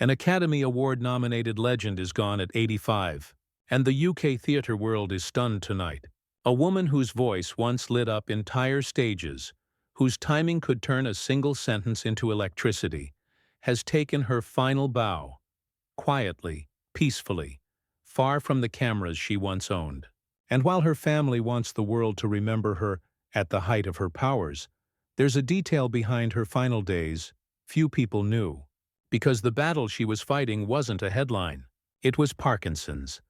An Academy Award-nominated legend is gone at 85, and the UK theatre world is stunned tonight. A woman whose voice once lit up entire stages, whose timing could turn a single sentence into electricity, has taken her final bow, quietly, peacefully, far from the cameras she once owned. And while her family wants the world to remember her at the height of her powers, there's a detail behind her final days few people knew. Because the battle she was fighting wasn't a headline. It was Parkinson's,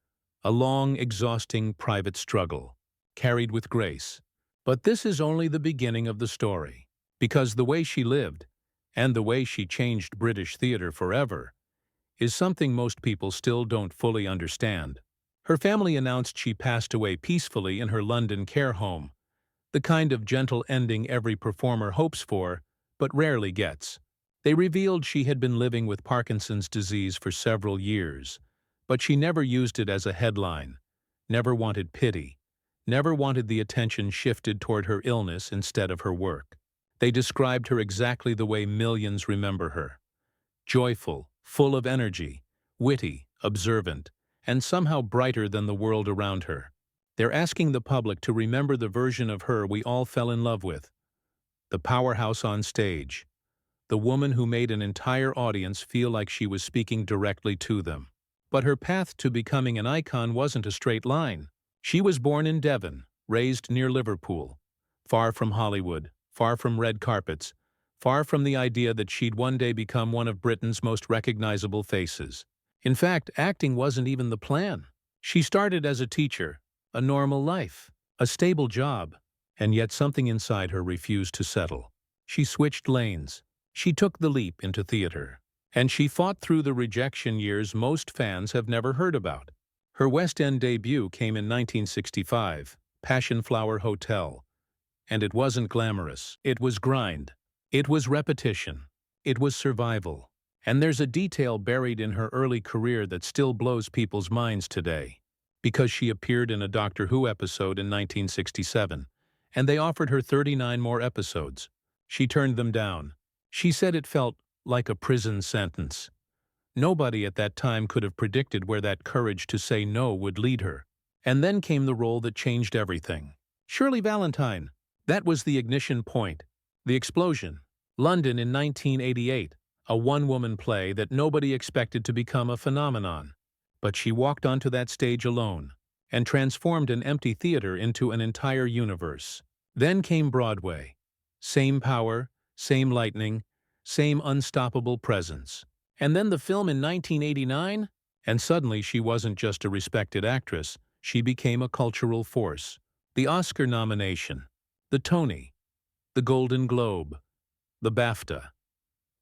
a long, exhausting private struggle, carried with grace. But this is only the beginning of the story, because the way she lived, and the way she changed British theatre forever, is something most people still don't fully understand. Her family announced she passed away peacefully in her London care home, the kind of gentle ending every performer hopes for, but rarely gets. They revealed she had been living with Parkinson's disease for several years, but she never used it as a headline, never wanted pity, never wanted the attention shifted toward her illness instead of her work. They described her exactly the way millions remember her: joyful, full of energy, witty, observant, and somehow brighter than the world around her. They're asking the public to remember the version of her we all fell in love with, the powerhouse on stage, the woman who made an entire audience feel like she was speaking directly to them. But her path to becoming an icon wasn't a straight line. She was born in Devon, raised near Liverpool, far from Hollywood, far from red carpets, far from the idea that she'd one day become one of Britain's most recognizable faces. In fact, acting wasn't even the plan. She started as a teacher, a normal life, a stable job, and yet something inside her refused to settle. She switched lanes. She took the leap into theater, and she fought through the rejection years most fans have never heard about. Her West End debut came in 1965, Passion Flower Hotel, and it wasn't glamorous. It was grind. It was repetition. It was survival. And there's a detail buried in her early career that still blows people's minds today. Because she appeared in a Doctor Who episode in 1967, and they offered her 39 more episodes. She turned them down. She said it felt like a prison sentence. Nobody at that time could have predicted where that courage to say no would lead her. And then came the role that changed everything. Shirley Valentine. That was the ignition point. The explosion. London in 1988, a one-woman play that nobody expected to become a phenomenon. But she walked onto that stage alone, and transformed an empty theater into an entire universe. Then came Broadway. Same power, same lightning, same unstoppable presence. And then the film in 1989, and suddenly she wasn't just a respected actress, she became a cultural force. The Oscar nomination, the Tony, the Golden Globe, the BAFTA.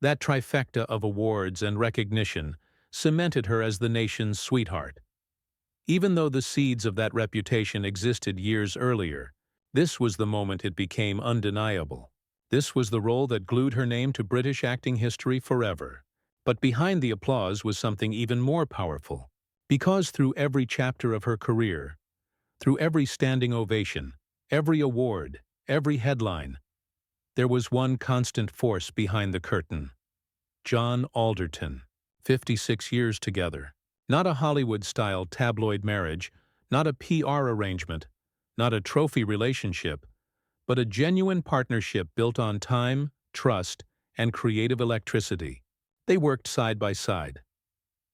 That trifecta of awards and recognition cemented her as the nation's sweetheart. Even though the seeds of that reputation existed years earlier, this was the moment it became undeniable. This was the role that glued her name to British acting history forever. But behind the applause was something even more powerful. Because through every chapter of her career, through every standing ovation, every award, every headline, there was one constant force behind the curtain. John Alderton. 56 years together. Not a Hollywood-style tabloid marriage, not a PR arrangement, not a trophy relationship, but a genuine partnership built on time, trust, and creative electricity. They worked side by side,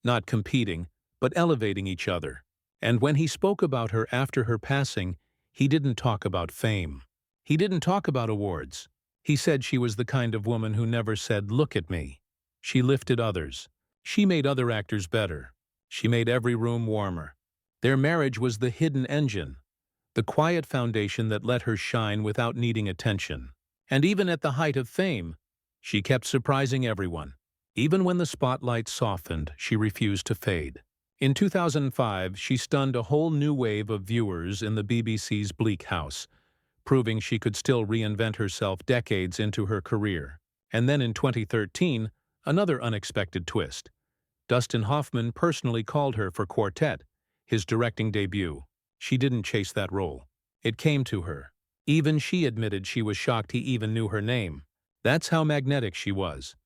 not competing, but elevating each other. And when he spoke about her after her passing, he didn't talk about fame. He didn't talk about awards. He said she was the kind of woman who never said, "Look at me." She lifted others. She made other actors better. She made every room warmer. Their marriage was the hidden engine, the quiet foundation that let her shine without needing attention. And even at the height of fame, she kept surprising everyone. Even when the spotlight softened, she refused to fade. In 2005, she stunned a whole new wave of viewers in the BBC's Bleak House, proving she could still reinvent herself decades into her career. And then in 2013, another unexpected twist. Dustin Hoffman personally called her for Quartet, his directing debut. She didn't chase that role. It came to her. Even she admitted she was shocked he even knew her name. That's how magnetic she was.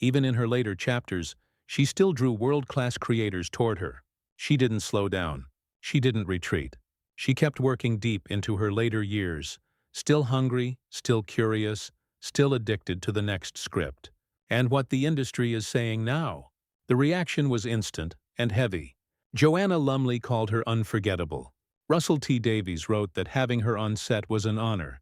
Even in her later chapters, She still drew world-class creators toward her. She didn't slow down. She didn't retreat. She kept working deep into her later years, still hungry, still curious, still addicted to the next script. And what the industry is saying now? The reaction was instant and heavy. Joanna Lumley called her unforgettable. Russell T. Davies wrote that having her on set was an honor,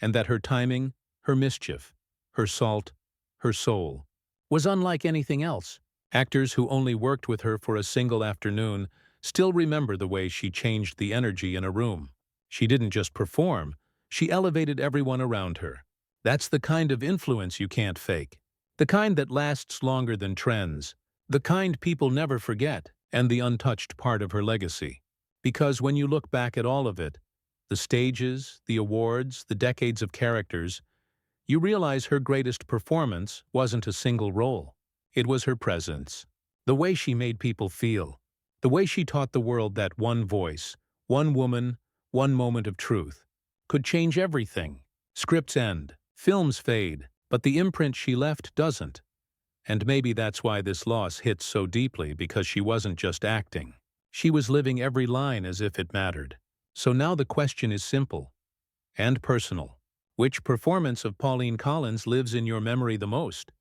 and that her timing, her mischief, her salt, her soul, was unlike anything else. Actors who only worked with her for a single afternoon still remember the way she changed the energy in a room. She didn't just perform, she elevated everyone around her. That's the kind of influence you can't fake. The kind that lasts longer than trends. The kind people never forget, and the untouched part of her legacy. Because when you look back at all of it, the stages, the awards, the decades of characters, you realize her greatest performance wasn't a single role. It was her presence. The way she made people feel. The way she taught the world that one voice, one woman, one moment of truth, could change everything. Scripts end, films fade, but the imprint she left doesn't. And maybe that's why this loss hits so deeply, because she wasn't just acting. She was living every line as if it mattered. So now the question is simple and personal. Which performance of Pauline Collins lives in your memory the most?